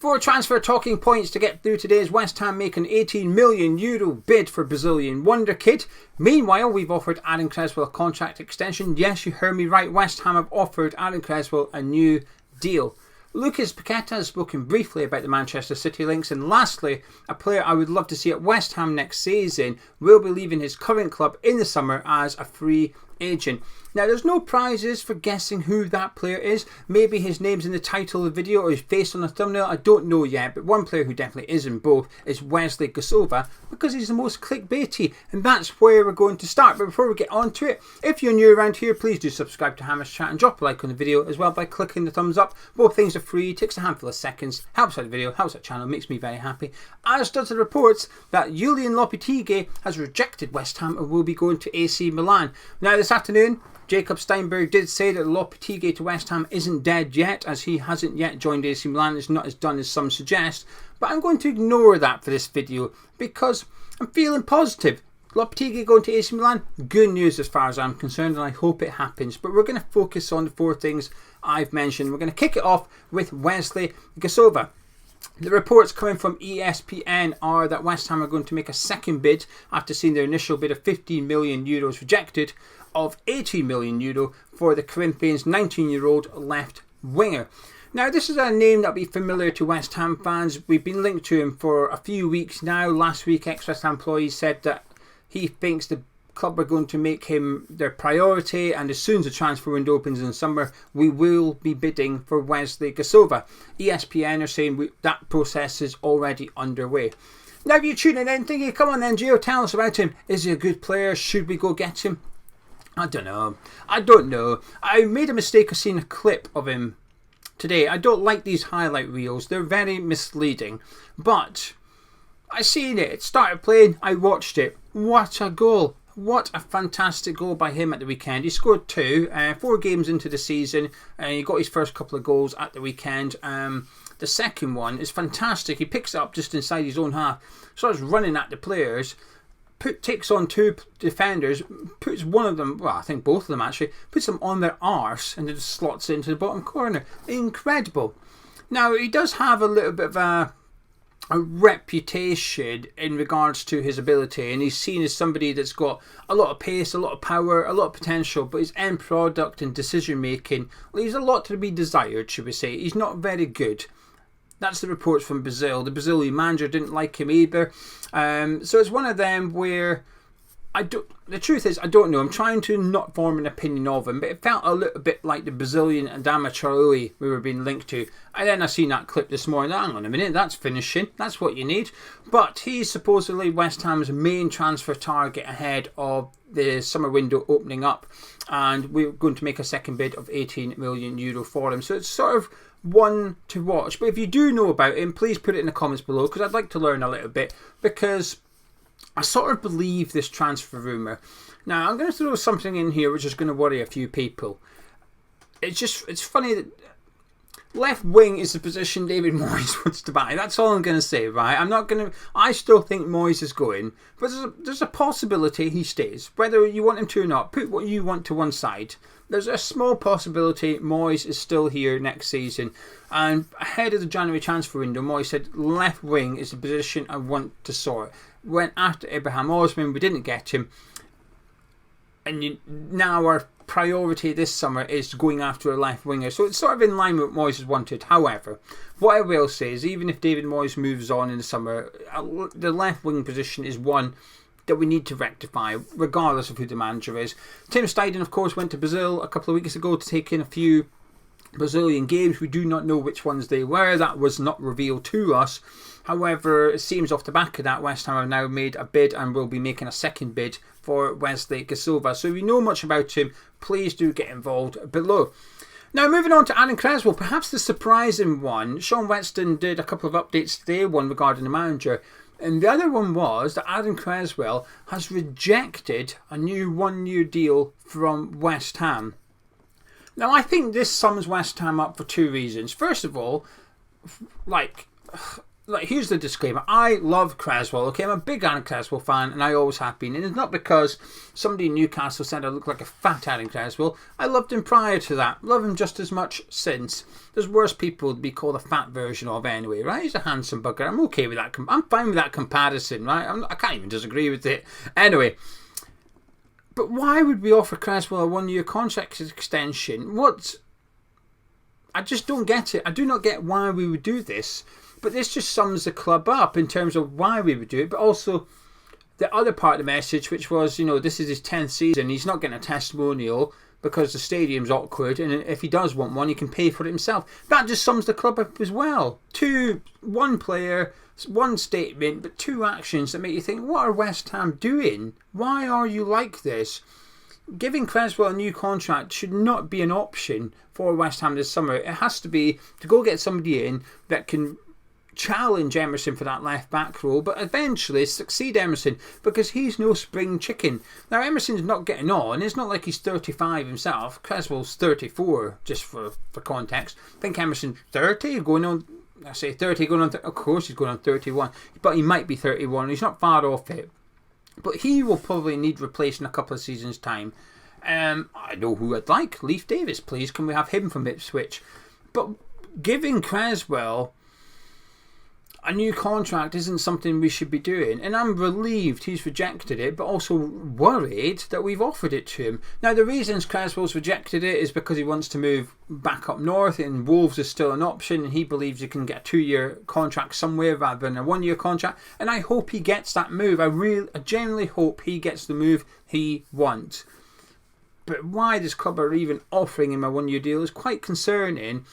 For transfer talking points to get through today is West Ham make an €18 million bid for Brazilian wonderkid. Meanwhile, we've offered Aaron Cresswell a contract extension. Yes, you heard me right. West Ham have offered Aaron Cresswell a new deal. Lucas Paqueta has spoken briefly about the Manchester City links. And lastly, a player I would love to see at West Ham next season will be leaving his current club in the summer as a free agent. Now, there's no prizes for guessing who that player is. Maybe his name's in the title of the video or his face on the thumbnail. I don't know yet, but one player who definitely is in both is Wesley Gassova, because he's the most clickbaity, and that's where we're going to start. But before we get on to it, if you're new around here, please do subscribe to Hammer's Chat and drop a like on the video as well by clicking the thumbs up. Both things are free, takes a handful of seconds, helps out the video, helps out the channel, makes me very happy. As does the reports that Julian Lopetegui has rejected West Ham and will be going to AC Milan. Now, this afternoon, Jacob Steinberg did say that Lopetegui to West Ham isn't dead yet, as he hasn't yet joined AC Milan. It's not as done as some suggest, but I'm going to ignore that for this video because I'm feeling positive. Lopetegui going to AC Milan, good news as far as I'm concerned, and I hope it happens. But we're going to focus on the four things I've mentioned. We're going to kick it off with Wesley Gassova. The reports coming from ESPN are that West Ham are going to make a second bid after seeing their initial bid of €15 million rejected, of €18 million for the Corinthians' 19-year-old left winger. Now, this is a name that will be familiar to West Ham fans. We've been linked to him for a few weeks now. Last week, ex-West Ham employees said that he thinks the club are going to make him their priority, and as soon as the transfer window opens in summer, we will be bidding for Wesley Gassova. ESPN are saying that process is already underway. Now, if you're tuning in thinking, come on then, Gio, tell us about him. Is he a good player? Should we go get him? I don't know. I made a mistake of seeing a clip of him today. I don't like these highlight reels. They're very misleading. But I seen it. It started playing. I watched it. What a goal. What a fantastic goal by him at the weekend. He scored 2, 4 games into the season, and he got his first couple of goals at the weekend. The second one is fantastic. He picks it up just inside his own half, starts running at the players, takes on 2 defenders, puts one of them, well, I think both of them actually, puts them on their arse and then just slots it into the bottom corner. Incredible. Now, he does have a little bit of a reputation in regards to his ability, and he's seen as somebody that's got a lot of pace, a lot of power, a lot of potential, but his end product and decision making leaves a lot to be desired, should we say. He's not very good. That's the reports from Brazil. The Brazilian manager didn't like him either. So it's one of them where the truth is, I don't know. I'm trying to not form an opinion of him, but it felt a little bit like the Brazilian Adama Traoré we were being linked to. And then I seen that clip this morning. Hang on a minute, that's finishing. That's what you need. But he's supposedly West Ham's main transfer target ahead of the summer window opening up. And we're going to make a second bid of €18 million for him. So it's sort of one to watch. But if you do know about him, please put it in the comments below, because I'd like to learn a little bit, because I sort of believe this transfer rumour. Now, I'm going to throw something in here which is going to worry a few people. It's funny that left wing is the position David Moyes wants to buy. That's all I'm going to say, right? I still think Moyes is going, but there's a possibility he stays. Whether you want him to or not, put what you want to one side. There's a small possibility Moyes is still here next season. And ahead of the January transfer window, Moyes said left wing is the position I want to sort. Went after Abraham Osman, we didn't get him. And now our priority this summer is going after a left winger. So it's sort of in line with what Moyes has wanted. However, what I will say is, even if David Moyes moves on in the summer, the left wing position is one that we need to rectify, regardless of who the manager is. Tim Steidten, of course, went to Brazil a couple of weeks ago to take in a few Brazilian games. We do not know which ones they were. That was not revealed to us. However, it seems off the back of that, West Ham have now made a bid and will be making a second bid for Wesley Gassova. So if you know much about him, please do get involved below. Now, moving on to Aaron Cresswell, perhaps the surprising one. Sean Weston did a couple of updates today, one regarding the manager. And the other one was that Aaron Cresswell has rejected a new 1-year deal from West Ham. Now, I think this sums West Ham up for 2 reasons. First of all, like, here's the disclaimer. I love Cresswell, okay? I'm a big Aaron Cresswell fan, and I always have been. And it's not because somebody in Newcastle said I look like a fat Aaron Cresswell. I loved him prior to that. Love him just as much since. There's worse people to be called a fat version of anyway, right? He's a handsome bugger. I'm okay with that. I'm fine with that comparison, right? I can't even disagree with it. Anyway, but why would we offer Cresswell a 1-year contract extension? I just don't get it. I do not get why we would do this. But this just sums the club up in terms of why we would do it. But also the other part of the message, which was, this is his 10th season. He's not getting a testimonial because the stadium's awkward. And if he does want one, he can pay for it himself. That just sums the club up as well. One player, one statement, but 2 actions that make you think, what are West Ham doing? Why are you like this? Giving Cresswell a new contract should not be an option for West Ham this summer. It has to be to go get somebody in that can challenge Emerson for that left back role, but eventually succeed Emerson, because he's no spring chicken. Now, Emerson's not getting on. It's not like he's 35 himself. Cresswell's 34, just for context. I think Emerson's 30, going on. I say 30, going on. Of course, he's going on 31, but he might be 31. He's not far off it. But he will probably need replacing in a couple of seasons' time. I know who I'd like. Leif Davis, please. Can we have him from Ipswich? But giving Cresswell a new contract isn't something we should be doing. And I'm relieved he's rejected it, but also worried that we've offered it to him. Now, the reasons Cresswell's rejected it is because he wants to move back up north, and Wolves is still an option, and he believes he can get a 2-year contract somewhere rather than a 1-year contract. And I hope he gets that move. I genuinely hope he gets the move he wants. But why this club are even offering him a 1-year deal is quite concerning.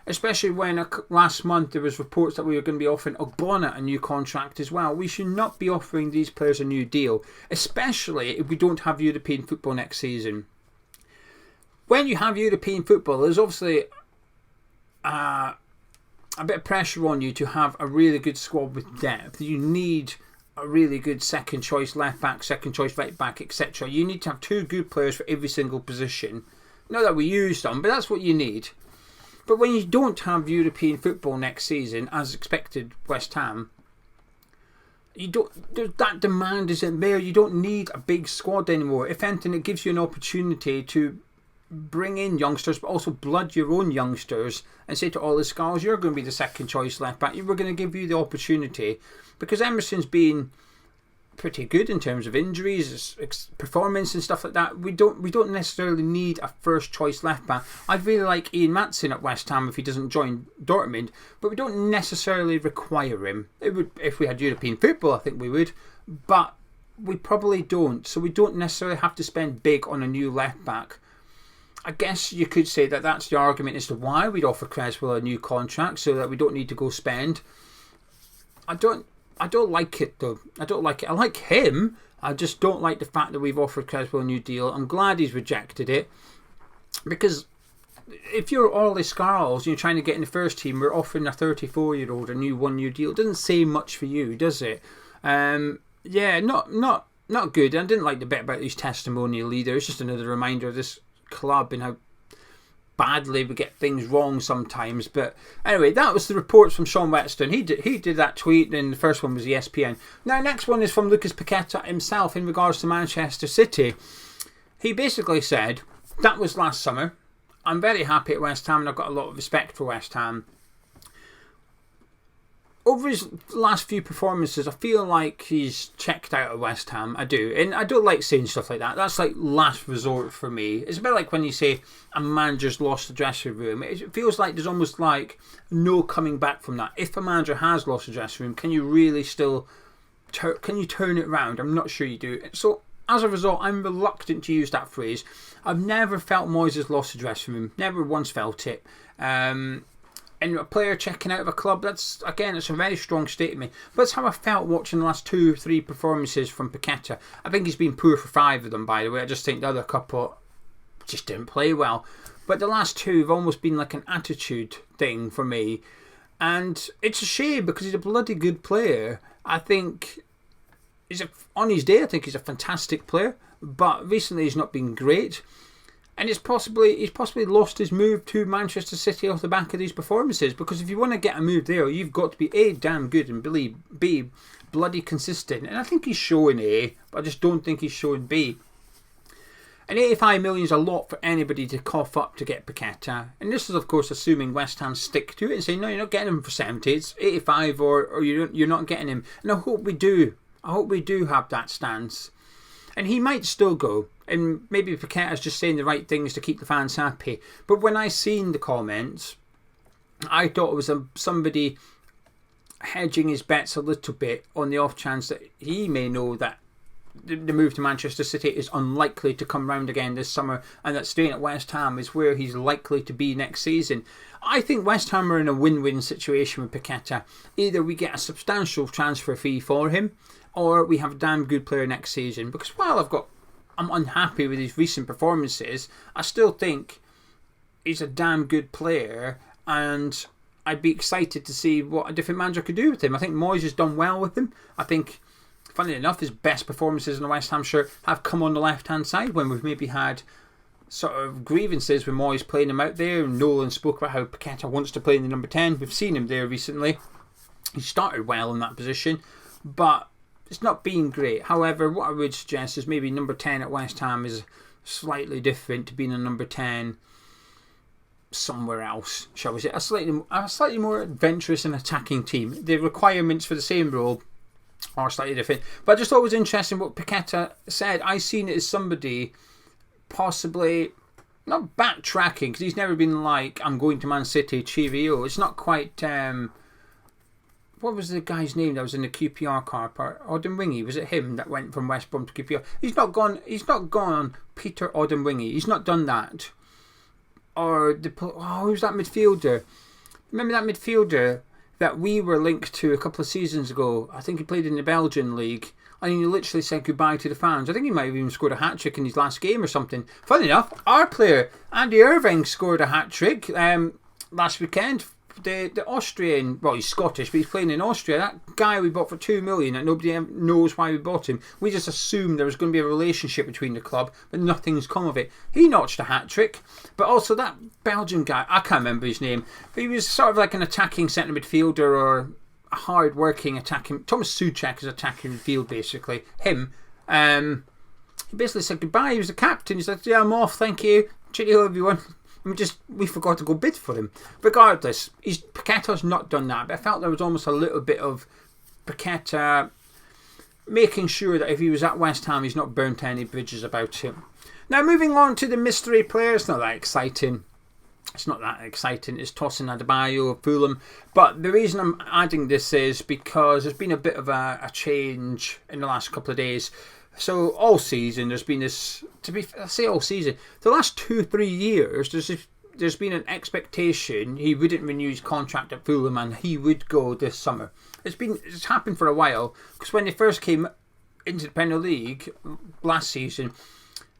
Especially when last month there was reports that we were going to be offering Ogbonna a new contract as well. We should not be offering these players a new deal, especially if we don't have European football next season. When you have European football, there's obviously a bit of pressure on you to have a really good squad with depth. You need a really good second choice left back, second choice right back, etc. You need to have 2 good players for every single position. Not that we use them, but that's what you need. But when you don't have European football next season, as expected, West Ham, that demand isn't there. You don't need a big squad anymore. If anything, it gives you an opportunity to bring in youngsters, but also blood your own youngsters and say to all the Skulls, you're going to be the second choice left back. We're going to give you the opportunity, because Emerson's been pretty good in terms of injuries, performance and stuff like that. We don't necessarily need a first choice left back. I'd really like Ian Maatsen at West Ham if he doesn't join Dortmund, but we don't necessarily require him. It would, if we had European football, I think we would, but we probably don't. So we don't necessarily have to spend big on a new left back. I guess you could say that that's the argument as to why we'd offer Cresswell a new contract, so that we don't need to go spend. I don't like it though. I don't like it. I like him. I just don't like the fact that we've offered Cresswell a new deal. I'm glad he's rejected it, because if you're Ollie Scarles and you're trying to get in the first team, we're offering a 34-year-old a new 1-year deal. It doesn't say much for you, does it? Yeah, not good. I didn't like the bit about these testimonial leaders. It's just another reminder of this club and how badly we get things wrong sometimes. But anyway, that was the reports from Sean Whetstone. He did that tweet, and the first one was ESPN. Now, next one is from Lucas Paqueta himself in regards to Manchester City. He basically said, that was last summer. I'm very happy at West Ham, and I've got a lot of respect for West Ham. Over his last few performances, I feel like he's checked out at West Ham. I do. And I don't like saying stuff like that. That's like last resort for me. It's a bit like when you say a manager's lost the dressing room. It feels like there's almost like no coming back from that. If a manager has lost the dressing room, can you really still can you turn it around? I'm not sure you do. So as a result, I'm reluctant to use that phrase. I've never felt Moyes lost the dressing room. Never once felt it. And a player checking out of a club, that's a very strong statement. But that's how I felt watching the last 2-3 performances from Paqueta. I think he's been poor for 5 of them, by the way. I just think the other couple just didn't play well. But the last 2 have almost been like an attitude thing for me. And it's a shame, because he's a bloody good player. I think on his day, I think he's a fantastic player. But recently he's not been great. And he's possibly lost his move to Manchester City off the back of these performances. Because if you want to get a move there, you've got to be A, damn good, and B, bloody consistent. And I think he's showing A, but I just don't think he's showing B. And 85 million is a lot for anybody to cough up to get Paqueta. And this is, of course, assuming West Ham stick to it and say, no, you're not getting him for 70. It's 85 or you're not getting him. And I hope we do. I hope we do have that stance. And he might still go. And maybe Paqueta's just saying the right things to keep the fans happy. But when I seen the comments, I thought it was somebody hedging his bets a little bit on the off chance that he may know that the move to Manchester City is unlikely to come round again this summer, and that staying at West Ham is where he's likely to be next season. I think West Ham are in a win-win situation with Paqueta. Either we get a substantial transfer fee for him, or we have a damn good player next season. Because while I'm unhappy with his recent performances, I still think he's a damn good player, and I'd be excited to see what a different manager could do with him. I think Moyes has done well with him. I think, funnily enough, his best performances in the West Ham shirt have come on the left-hand side when we've maybe had sort of grievances with Moyes playing him out there. Nolan spoke about how Paqueta wants to play in the number 10. We've seen him there recently. He started well in that position, but it's not been great. However, what I would suggest is maybe number 10 at West Ham is slightly different to being a number 10 somewhere else, shall we say. A slightly more adventurous and attacking team. The requirements for the same role are slightly different. But I just thought it was interesting what Paqueta said. I seen it as somebody possibly not backtracking, because he's never been like, I'm going to Man City, cheerio. It's not quite... what was the guy's name that was in the QPR car park? Odemwingie, was it him that went from West Brom to QPR? He's not gone Peter Odemwingie. He's not done that. Or who's that midfielder? Remember that midfielder that we were linked to a couple of seasons ago? I think he played in the Belgian league, and he literally said goodbye to the fans. I think he might have even scored a hat-trick in his last game or something. Funny enough, our player, Andy Irving, scored a hat-trick last weekend. The Austrian, well, he's Scottish, but he's playing in Austria. That guy we bought for 2 million, that nobody knows why we bought him. We just assumed there was going to be a relationship between the club, but nothing's come of it. He notched a hat-trick. But also that Belgian guy, I can't remember his name, but he was sort of like an attacking centre midfielder or a hard-working attacking... Thomas Souček is attacking midfield, basically. Him. He basically said goodbye. He was the captain. He said, yeah, I'm off, thank you. Cheerio, everyone. We forgot to go bid for him. Regardless, Paqueta's not done that, but I felt there was almost a little bit of Paqueta making sure that if he was at West Ham, he's not burnt any bridges about him. Now, moving on to the mystery player, it's not that exciting. It's not that exciting. It's Tosin Adebayo of Fulham. But the reason I'm adding this is because there's been a bit of a change in the last couple of days. So all season there's been this, I say all season, the last 2-3 years there's been an expectation he wouldn't renew his contract at Fulham and he would go this summer. It's happened for a while, because when they first came into the Premier League last season,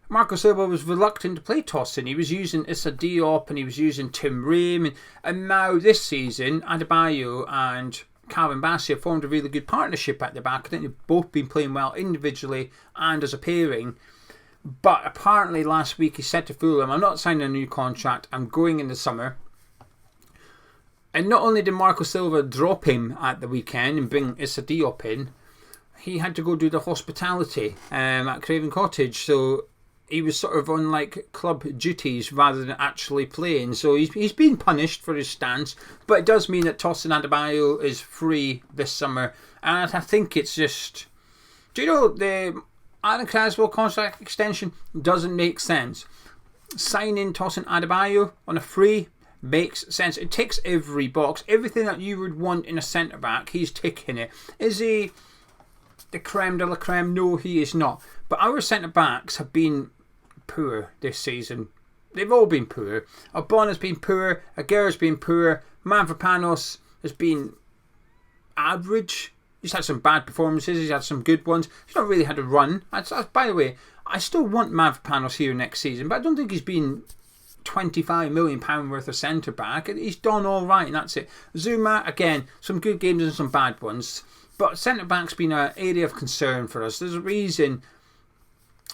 Marco Silva was reluctant to play Tosin. He was using Issa Diop and he was using Tim Ream, and now this season Adebayo and Calvin Bassey have formed a really good partnership at the back. I think they've both been playing well individually and as a pairing. But apparently last week he said to Fulham, I'm not signing a new contract, I'm going in the summer. And not only did Marco Silva drop him at the weekend and bring Issa Diop in, he had to go do the hospitality at Craven Cottage. So he was sort of on like club duties rather than actually playing. So he's been punished for his stance. But it does mean that Tosin Adebayo is free this summer. And I think it's just... Do you know, the Aaron Cresswell contract extension doesn't make sense. Signing Tosin Adebayo on a free makes sense. It ticks every box. Everything that you would want in a centre-back, he's ticking it. Is he the creme de la creme? No, he is not. But our centre-backs have been poor this season. They've all been poor. Albon has been poor. Aguirre's been poor. Mavropanos has been average. He's had some bad performances. He's had some good ones. He's not really had a run. By the way, I still want Mavropanos here next season, but I don't think he's been £25 million worth of centre back. He's done all right, and that's it. Zuma, again, some good games and some bad ones, but centre back's been an area of concern for us. There's a reason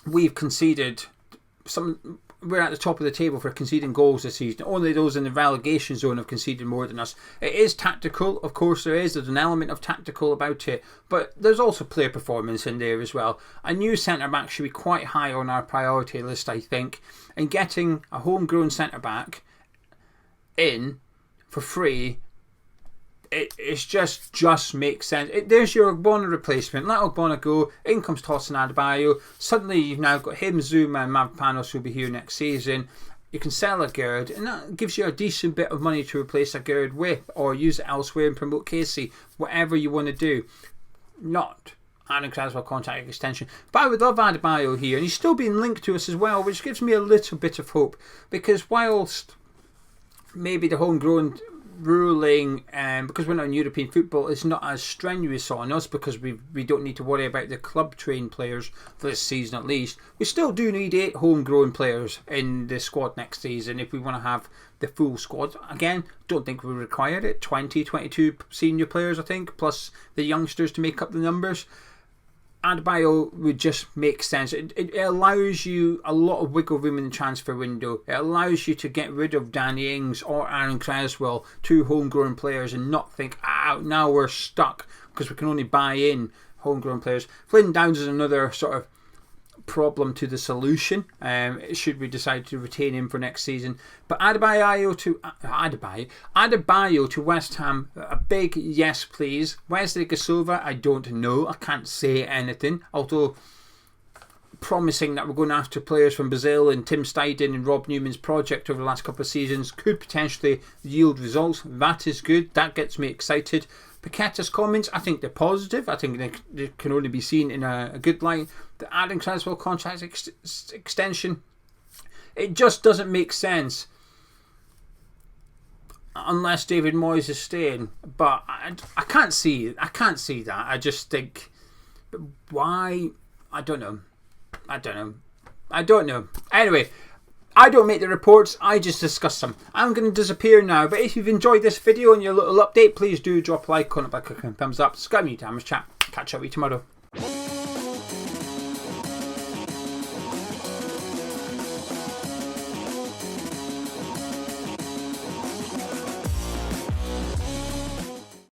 we've conceded some we're at the top of the table for conceding goals this season. Only those in the relegation zone have conceded more than us. It is tactical, of course there is. There's an element of tactical about it. But there's also player performance in there as well. A new centre-back should be quite high on our priority list, I think. And getting a homegrown centre-back in for free, it's just makes sense. There's your Ogbonna replacement. Let Ogbonna go. In comes Tosin Adebayo. Suddenly you've now got him, Zuma and Mavropanos who'll be here next season. You can sell a Gerd, and that gives you a decent bit of money to replace a Gerd with, or use it elsewhere and promote Casey. Whatever you want to do. Not Aaron Cresswell contract extension. But I would love Adebayo here, and he's still being linked to us as well, which gives me a little bit of hope. Because whilst maybe the homegrown ruling, because we're not in European football, is not as strenuous on us, because we don't need to worry about the club trained players for this season at least. We still do need 8 homegrown players in the squad next season if we want to have the full squad. Again, don't think we require it. 22 senior players, I think, plus the youngsters to make up the numbers. Adebayo would just make sense. It allows you a lot of wiggle room in the transfer window. It allows you to get rid of Danny Ings or Aaron Cresswell, 2 homegrown players, and not think, now we're stuck because we can only buy in homegrown players. Flynn Downs is another sort of problem to the solution, should we decide to retain him for next season. But Adebayo to West Ham, a big yes please. Wesley Gassova, I don't know, I can't say anything, although promising that we're going after players from Brazil, and Tim Steidten and Rob Newman's project over the last couple of seasons could potentially yield results. That is good, that gets me excited. Paqueta's comments, I think they're positive. I think they can only be seen in a good light. The Aaron Cresswell contract extension, it just doesn't make sense unless David Moyes is staying. But I can't see that. I just think, why? I don't know. Anyway, I don't make the reports, I just discuss them. I'm going to disappear now, but if you've enjoyed this video and your little update, please do drop a like on it by clicking thumbs up. Subscribe to me, Chat. Catch up with you tomorrow.